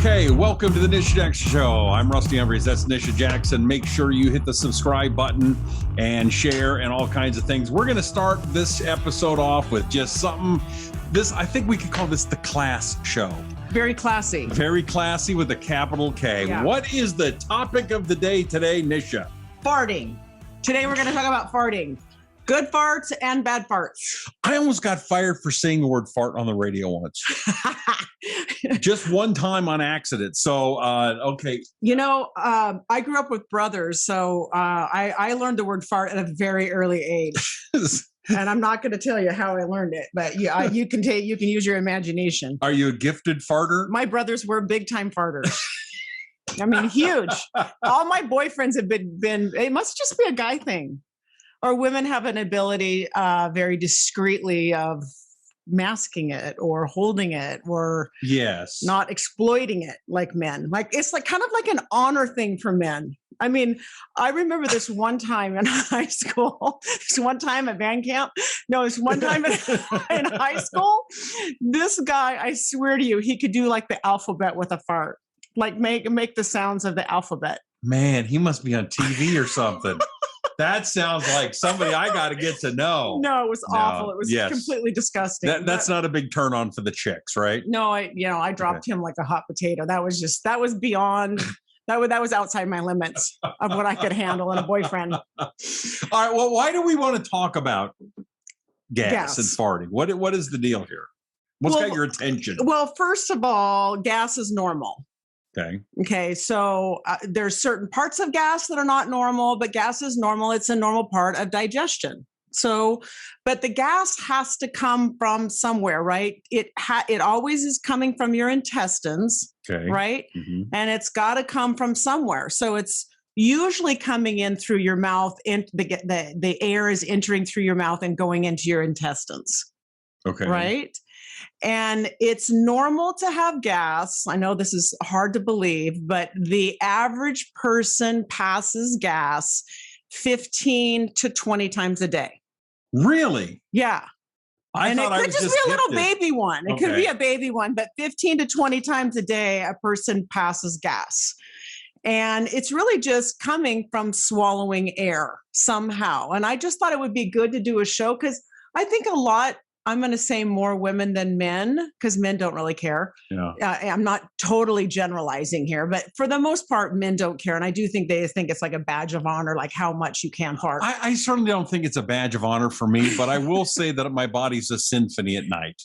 Okay, welcome to the Nisha Jackson Show. I'm Rusty Humphries. That's Nisha Jackson. Make sure you hit the subscribe button and share and all kinds of things. We're going to start this episode off with just something. I think we could call this the class show. Very classy. Very classy with a capital K. Yeah. What is the topic of the day today, Nisha? Farting. Today we're going to talk about farting. Good farts and bad farts. I almost got fired for saying the word fart on the radio once. Just one time on accident. So, okay. You know, I grew up with brothers, so I learned the word fart at a very early age. And I'm not going to tell you how I learned it, but yeah, you can use your imagination. Are you a gifted farter? My brothers were big time farters. I mean, huge. All my boyfriends have been. It must just be a guy thing. Or women have an ability very discreetly of masking it or holding it or not exploiting it like men. Like it's like kind of like an honor thing for men. I mean, I remember this one time in high school, this one time at band camp. No, it's one time in high school. This guy, I swear to you, he could do like the alphabet with a fart, like make the sounds of the alphabet. Man, he must be on TV or something. That sounds like somebody I got to get to know. No, it was awful. It was completely disgusting. That's not a big turn on for the chicks, right? No, I dropped him like a hot potato. That was beyond, that was outside my limits of what I could handle in a boyfriend. All right. Well, why do we want to talk about gas and farting? What is the deal here? What's got your attention? Well, first of all, gas is normal. Okay. So there's certain parts of gas that are not normal, but gas is normal. It's a normal part of digestion. So, but the gas has to come from somewhere, right? It always is coming from your intestines, right? Mm-hmm. And it's got to come from somewhere. So it's usually coming in through your mouth, and the air is entering through your mouth and going into your intestines. Okay. Right? And it's normal to have gas. I know this is hard to believe, but the average person passes gas 15 to 20 times a day. Really? Yeah. And it could just be a little baby one. It could be a baby one, but 15 to 20 times a day, a person passes gas. And it's really just coming from swallowing air somehow. And I just thought it would be good to do a show because I think I'm going to say more women than men because men don't really care. Yeah. I'm not totally generalizing here, but for the most part, men don't care. And I do think they think it's like a badge of honor, like how much you can fart. I certainly don't think it's a badge of honor for me, but I will say that my body's a symphony at night.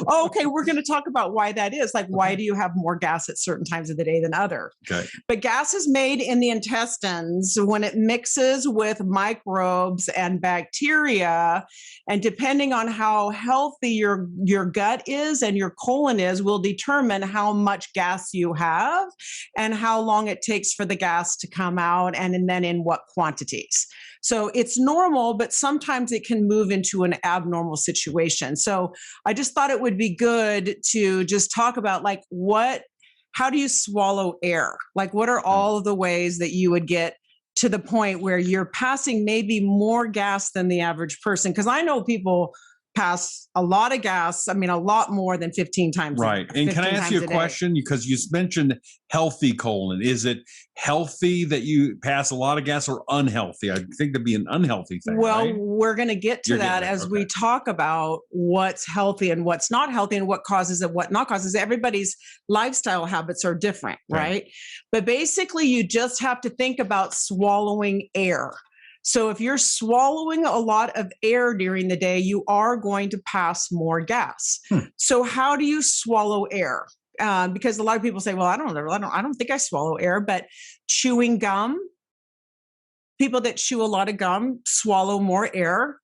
Oh, okay, we're going to talk about why that is. Like, why do you have more gas at certain times of the day than other? Okay. But gas is made in the intestines when it mixes with microbes and bacteria. And depending on how healthy your gut is and your colon is will determine how much gas you have and how long it takes for the gas to come out and then in what quantities. So it's normal, but sometimes it can move into an abnormal situation. So I just thought it would be good to just talk about like how do you swallow air? Like what are all of the ways that you would get to the point where you're passing maybe more gas than the average person? Because I know people pass a lot of gas. I mean, a lot more than 15 times. Right. And can I ask you a question? Because you mentioned healthy colon. Is it healthy that you pass a lot of gas or unhealthy? I think that'd be an unhealthy thing. Well, right? We're going to get to that as we talk about what's healthy and what's not healthy and what causes it, what not causes it. Everybody's lifestyle habits are different, right? But basically, you just have to think about swallowing air. So if you're swallowing a lot of air during the day, you are going to pass more gas. So how do you swallow air? Because a lot of people say, well, I don't think I swallow air, but chewing gum, people that chew a lot of gum swallow more air.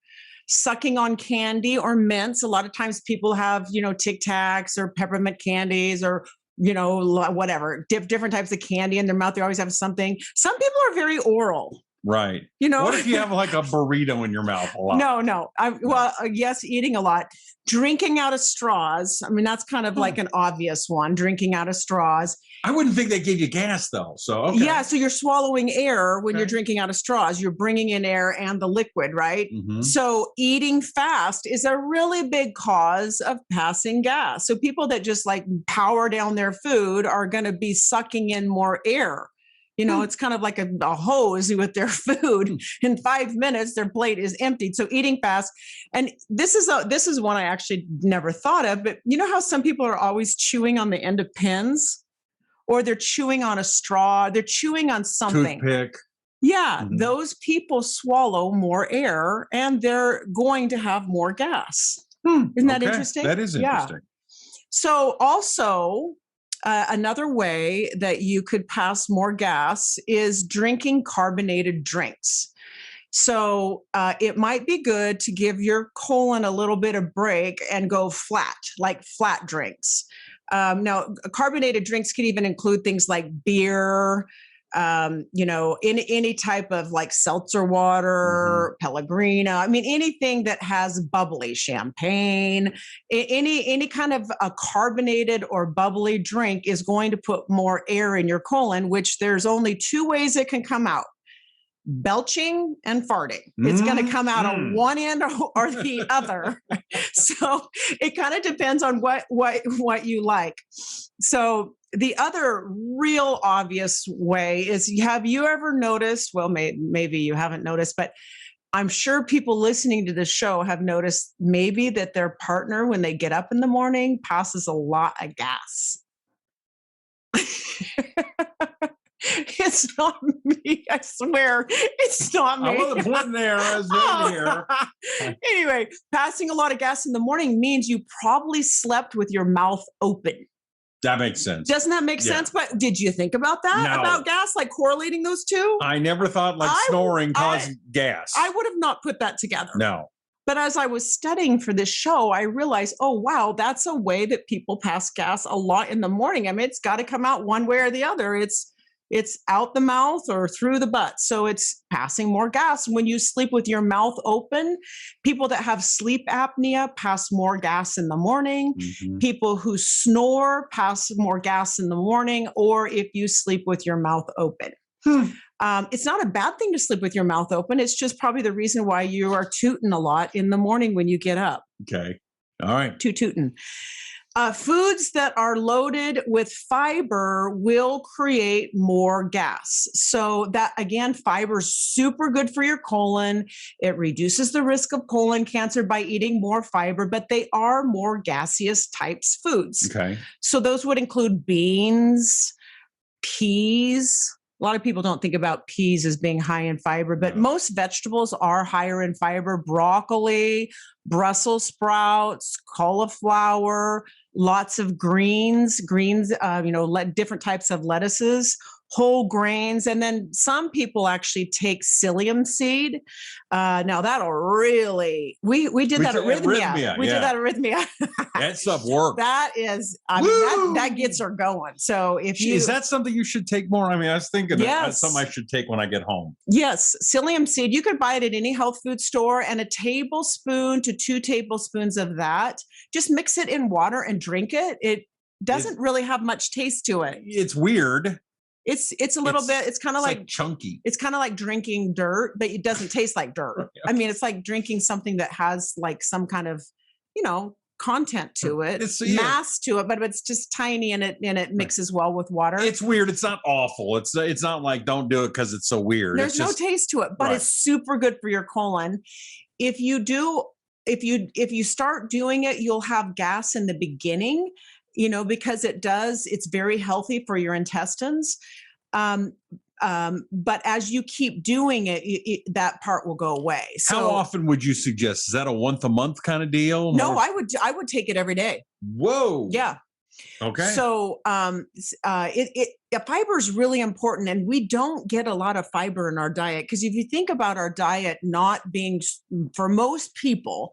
Sucking on candy or mints. A lot of times people have, Tic Tacs or peppermint candies or, whatever, different types of candy in their mouth. They always have something. Some people are very oral. Right. You know, what if you have like a burrito in your mouth a lot? No. Yes, eating a lot. Drinking out of straws. I mean, that's kind of like an obvious one, drinking out of straws. I wouldn't think they gave you gas though. So, okay. Yeah. So you're swallowing air when you're drinking out of straws. You're bringing in air and the liquid, right? Mm-hmm. So eating fast is a really big cause of passing gas. So people that just like power down their food are going to be sucking in more air. You know, it's kind of like a hose with their food. In 5 minutes, their plate is emptied. So eating fast. And this is one I actually never thought of, but you know how some people are always chewing on the end of pins, or they're chewing on a straw, they're chewing on something. Toothpick. Yeah, those people swallow more air and they're going to have more gas. Isn't that interesting? That is interesting. Yeah. So also, another way that you could pass more gas is drinking carbonated drinks. So it might be good to give your colon a little bit of break and go flat, like flat drinks. Now, carbonated drinks could even include things like beer, any type of like seltzer water, Pellegrino. I mean, anything that has bubbly, champagne, any kind of a carbonated or bubbly drink is going to put more air in your colon, which there's only two ways it can come out: belching and farting. It's going to come out on one end or the other. So it kind of depends on what you like. So the other real obvious way is, have you ever noticed, well, maybe you haven't noticed, but I'm sure people listening to this show have noticed maybe that their partner, when they get up in the morning, passes a lot of gas. It's not me. I swear, it's not me. I wasn't pointing there. I was right here. Anyway, passing a lot of gas in the morning means you probably slept with your mouth open. That makes sense. Doesn't that make sense? But did you think about that? No. About gas, like correlating those two? I never thought snoring caused gas. I would have not put that together. No. But as I was studying for this show, I realized, oh, wow, that's a way that people pass gas a lot in the morning. I mean, it's got to come out one way or the other. It's out the mouth or through the butt. So it's passing more gas. When you sleep with your mouth open, people that have sleep apnea pass more gas in the morning. People who snore pass more gas in the morning, or if you sleep with your mouth open. It's not a bad thing to sleep with your mouth open. It's just probably the reason why you are tooting a lot in the morning when you get up. Okay. All right. Tooting. Foods that are loaded with fiber will create more gas. So that, again, fiber is super good for your colon. It reduces the risk of colon cancer by eating more fiber, but they are more gaseous types foods. Okay. So those would include beans, peas. A lot of people don't think about peas as being high in fiber, but most vegetables are higher in fiber. Broccoli, Brussels sprouts, cauliflower, lots of greens, different types of lettuces, whole grains. And then some people actually take Psyllium Seed. Now that'll really, we did that at Arrhythmia. We did that at Arrhythmia. That stuff works. That is, that gets her going. So is that something you should take more? I mean, I was thinking that's something I should take when I get home. Yes. Psyllium Seed. You could buy it at any health food store, and a tablespoon to 2 tablespoons of that. Just mix it in water and drink it. It doesn't really have much taste to it. It's weird. It's a little bit, it's kind of like chunky. It's kind of like drinking dirt, but it doesn't taste like dirt. I mean, it's like drinking something that has like some kind of, content to it, mass to it, but it's just tiny and it mixes well with water. It's weird. It's not awful. It's not like don't do it because it's so weird. There's no taste to it, but it's super good for your colon. If you start doing it, you'll have gas in the beginning, because it's very healthy for your intestines. But as you keep doing it, that part will go away. So how often would you suggest? Is that a once a month kind of deal? No, I would take it every day. Whoa. Yeah. Okay. So fiber is really important, and we don't get a lot of fiber in our diet, because if you think about our diet not being, for most people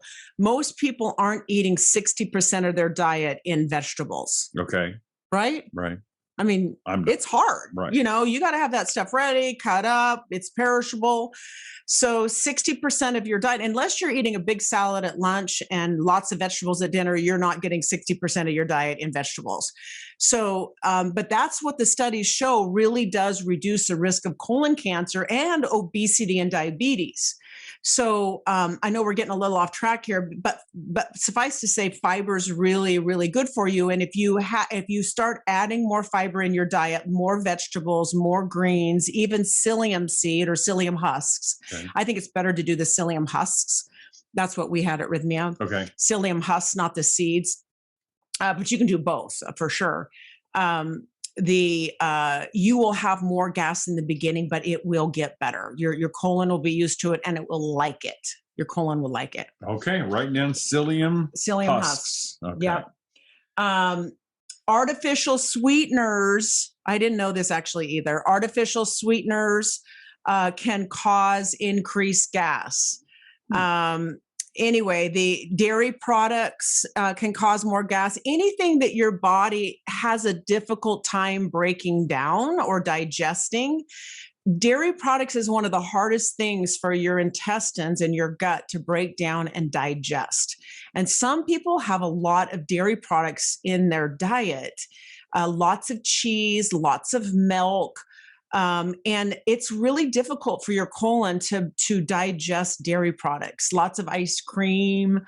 aren't eating 60% of their diet in vegetables. Okay. Right? Right. I mean, it's hard, right. You got to have that stuff ready, cut up, it's perishable. So 60% of your diet, unless you're eating a big salad at lunch and lots of vegetables at dinner, you're not getting 60% of your diet in vegetables. So, but that's what the studies show really does reduce the risk of colon cancer and obesity and diabetes. So I know we're getting a little off track here, but suffice to say, fiber is really, really good for you. And if you start adding more fiber in your diet, more vegetables, more greens, even psyllium seed or psyllium husks. Okay. I think it's better to do the psyllium husks. That's what we had at Rhythmia. Okay. Psyllium husks, not the seeds. But you can do both for sure. You will have more gas in the beginning, but it will get better. Your colon will be used to it and it will like it. Your colon will like it. Okay. Write down psyllium husks. Okay. Yeah. Artificial sweeteners. I didn't know this actually either. Artificial sweeteners can cause increased gas. Anyway, the dairy products can cause more gas. Anything that your body has a difficult time breaking down or digesting, dairy products is one of the hardest things for your intestines and your gut to break down and digest. And some people have a lot of dairy products in their diet, lots of cheese, lots of milk. And it's really difficult for your colon to digest dairy products, lots of ice cream.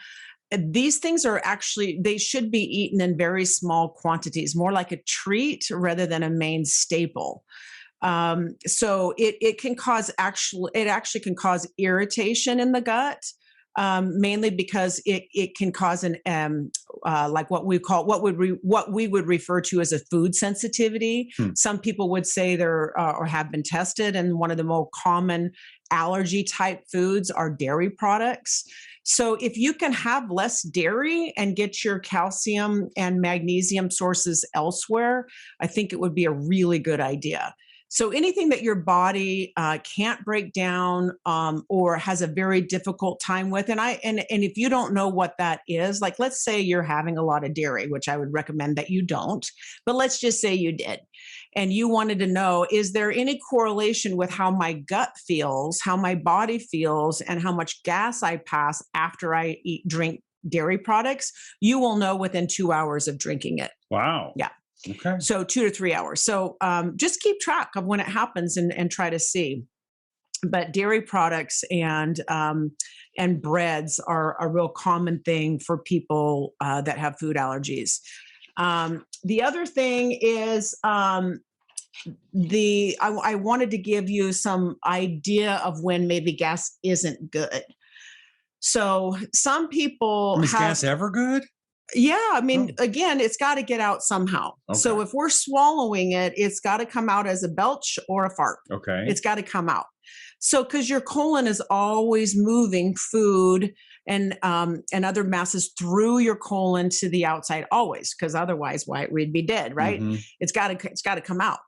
These things are actually, they should be eaten in very small quantities, more like a treat rather than a main staple. So it can cause it actually can cause irritation in the gut. Mainly because it can cause like what we would refer to as a food sensitivity. Some people would say they're or have been tested, and one of the more common allergy type foods are dairy products. So if you can have less dairy and get your calcium and magnesium sources elsewhere, I think it would be a really good idea. So anything that your body can't break down or has a very difficult time with, and if you don't know what that is, like let's say you're having a lot of dairy, which I would recommend that you don't, but let's just say you did, and you wanted to know, is there any correlation with how my gut feels, how my body feels, and how much gas I pass after I drink dairy products? You will know within 2 hours of drinking it. Wow. Yeah. Okay. So 2 to 3 hours. So just keep track of when it happens and try to see. But dairy products and breads are a real common thing for people that have food allergies. The other thing is I wanted to give you some idea of when maybe gas isn't good. So some people is gas ever good? Yeah. I mean, again, it's got to get out somehow. Okay. So if we're swallowing it, it's got to come out as a belch or a fart. Okay. It's got to come out. So, because your colon is always moving food and other masses through your colon to the outside, always, because otherwise, we'd be dead, right? Mm-hmm. It's got to come out.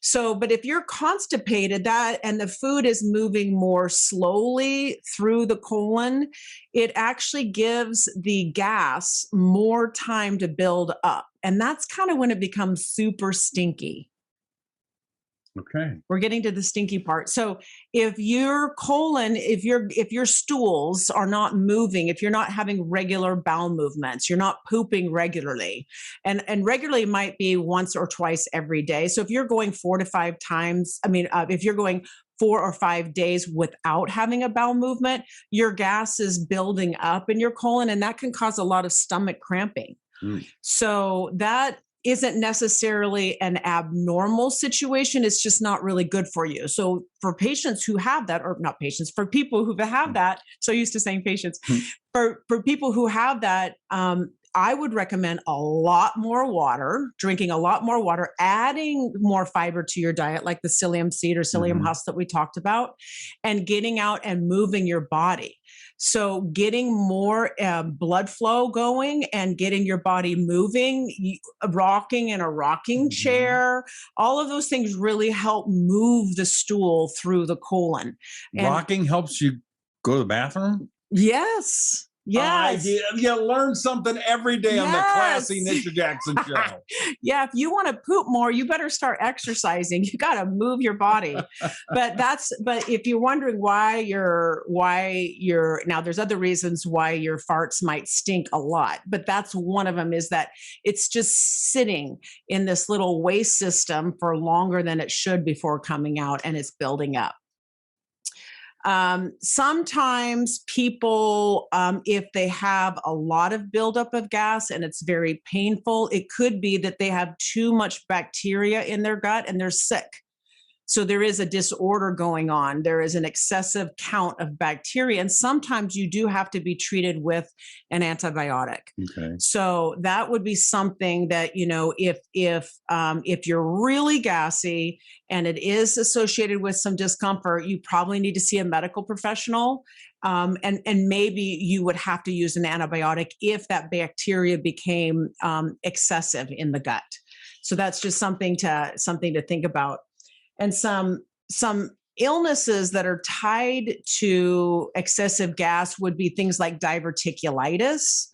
So, but if you're constipated, and the food is moving more slowly through the colon, it actually gives the gas more time to build up. And that's kind of when it becomes super stinky. Okay. We're getting to the stinky part. So if your colon, if your stools are not moving, if you're not having regular bowel movements, you're not pooping regularly, and regularly might be once or twice every day. So if you're going 4 to 5 times, if you're going 4 or 5 days without having a bowel movement, your gas is building up in your colon, and that can cause a lot of stomach cramping. So that isn't necessarily an abnormal situation. It's just not really good for you. So for patients who have that, or not patients, for people who have that, so used to saying patients, for people who have that, I would recommend a lot more water, drinking a lot more water, adding more fiber to your diet, like the psyllium seed or psyllium husk that we talked about, and getting out and moving your body. So getting more blood flow going and getting your body moving, rocking in a rocking chair, all of those things really help move the stool through the colon. And rocking helps you go to the bathroom? Yes. Yes. You learn something every day on the classy Nisha Jackson show. Yeah. If you want to poop more, you better start exercising. You got to move your body. But if you're wondering why you're now, there's other reasons why your farts might stink a lot, but that's one of them, is that it's just sitting in this little waste system for longer than it should before coming out, and it's building up. Sometimes people, if they have a lot of buildup of gas and it's very painful, it could be that they have too much bacteria in their gut and they're sick. So there is a disorder going on. There is an excessive count of bacteria, and sometimes you do have to be treated with an antibiotic. Okay. So that would be something that, if you're really gassy and it is associated with some discomfort, you probably need to see a medical professional. And maybe you would have to use an antibiotic if that bacteria became excessive in the gut. So that's just something to think about. And some illnesses that are tied to excessive gas would be things like diverticulitis.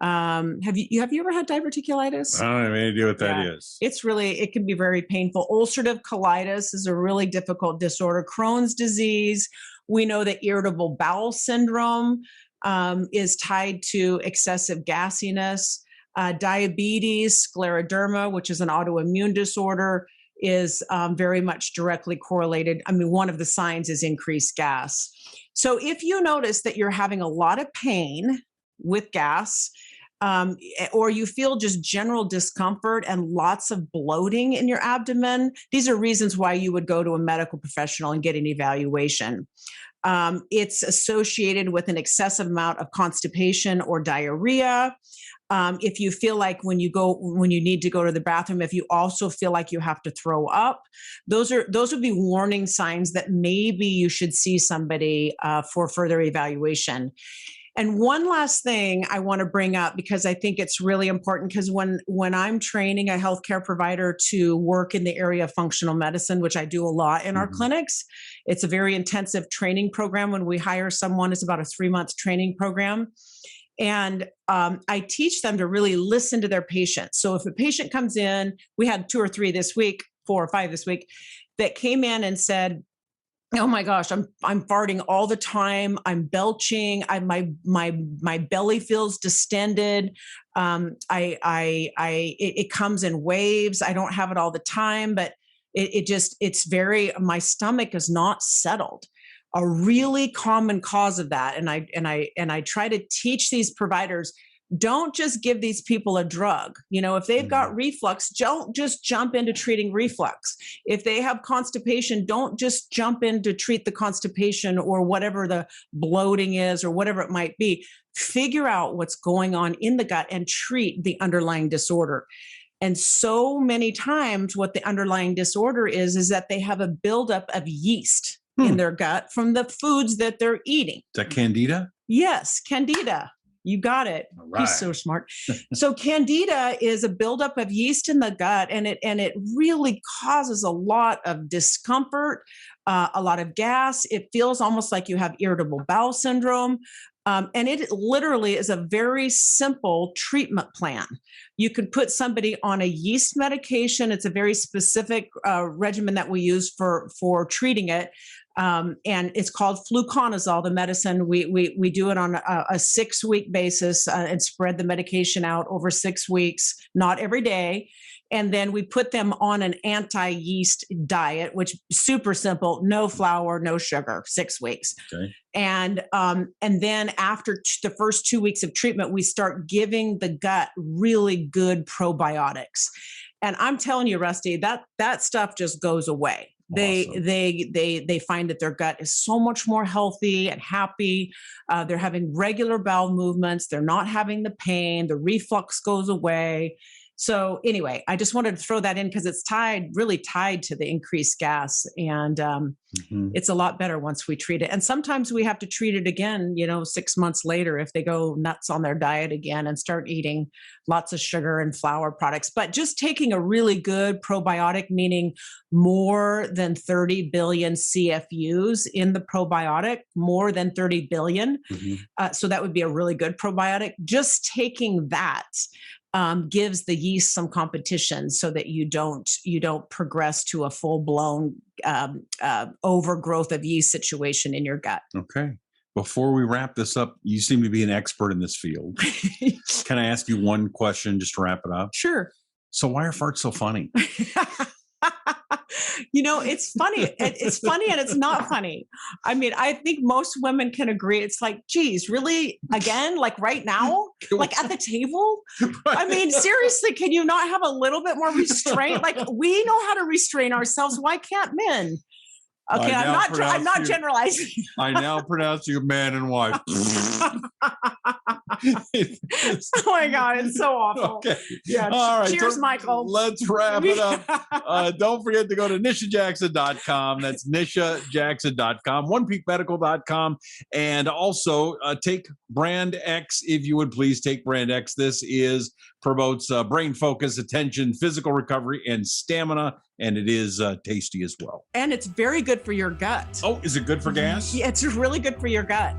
Have you ever had diverticulitis? I don't have any idea what that is. It can be very painful. Ulcerative colitis is a really difficult disorder. Crohn's disease. We know that irritable bowel syndrome is tied to excessive gassiness. Diabetes, scleroderma, which is an autoimmune disorder, is very much directly correlated. I mean, one of the signs is increased gas. So if you notice that you're having a lot of pain with gas, or you feel just general discomfort and lots of bloating in your abdomen, these are reasons why you would go to a medical professional and get an evaluation. It's associated with an excessive amount of constipation or diarrhea. If you feel like when you need to go to the bathroom, if you also feel like you have to throw up, those would be warning signs that maybe you should see somebody for further evaluation. And one last thing I want to bring up, because I think it's really important, because when I'm training a healthcare provider to work in the area of functional medicine, which I do a lot in our clinics, it's a very intensive training program. When we hire someone, it's about a 3-month training program. And I teach them to really listen to their patients. So if a patient comes in, we had 2 or 3 this week, 4 or 5 this week, that came in and said, "Oh my gosh, I'm farting all the time. I'm belching. My belly feels distended. It comes in waves. I don't have it all the time, but my stomach is not settled." A really common cause of that, and I try to teach these providers, don't just give these people a drug. If they've got reflux, don't just jump into treating reflux. If they have constipation, don't just jump in to treat the constipation or whatever the bloating is or whatever it might be. Figure out what's going on in the gut and treat the underlying disorder. And so many times what the underlying disorder is that they have a buildup of yeast in their gut from the foods that they're eating. Is that Candida? Yes, Candida. You got it. All right. He's so smart. So Candida is a buildup of yeast in the gut, and it really causes a lot of discomfort, a lot of gas. It feels almost like you have irritable bowel syndrome. And it literally is a very simple treatment plan. You could put somebody on a yeast medication. It's a very specific regimen that we use for treating it. And it's called fluconazole, the medicine. We do it on a 6-week basis and spread the medication out over 6 weeks, not every day. And then we put them on an anti-yeast diet, which is super simple, no flour, no sugar, 6 weeks. Okay. And then after the first 2 weeks of treatment, we start giving the gut really good probiotics. And I'm telling you, Rusty, that stuff just goes away. Awesome. They find that their gut is so much more healthy and happy. They're having regular bowel movements. They're not having the pain. The reflux goes away. So anyway, I just wanted to throw that in because it's really tied to the increased gas, and it's a lot better once we treat it. And sometimes we have to treat it again, 6 months later if they go nuts on their diet again and start eating lots of sugar and flour products. But just taking a really good probiotic, meaning more than 30 billion CFUs in the probiotic, more than 30 billion. So that would be a really good probiotic. Just taking that gives the yeast some competition so that you don't progress to a full-blown overgrowth of yeast situation in your gut. Okay. Before we wrap this up, you seem to be an expert in this field. Can I ask you one question just to wrap it up? Sure. So why are farts so funny? It's funny. It's funny and it's not funny. I mean, I think most women can agree. It's like, geez, really? Again? Like right now? Like at the table? I mean, seriously, can you not have a little bit more restraint? Like we know how to restrain ourselves. Why can't men? Okay, I'm not generalizing. I now pronounce you man and wife. Oh my God, it's so awful. Okay. Yeah. All right. Cheers, Michael. Let's wrap it up. Don't forget to go to nishajackson.com. That's nishajackson.com, onepeakmedical.com. And also take Brand X, if you would please take Brand X. This promotes brain focus, attention, physical recovery, and stamina. And it is tasty as well. And it's very good for your gut. Oh, is it good for gas? Yeah, it's really good for your gut.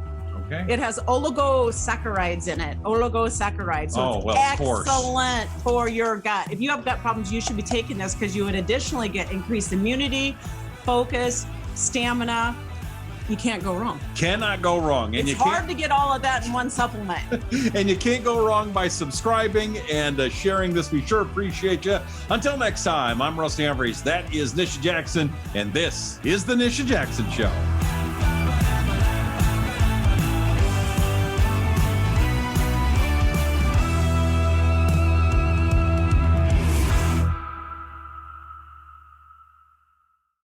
Okay. It has oligosaccharides in it. Oligosaccharides. So it's excellent for your gut. If you have gut problems, you should be taking this because you would additionally get increased immunity, focus, stamina. You can't go wrong. Cannot go wrong. And it's hard to get all of that in one supplement. And you can't go wrong by subscribing and sharing this. We sure appreciate you. Until next time, I'm Rusty Humphries. That is Nisha Jackson. And this is The Nisha Jackson Show.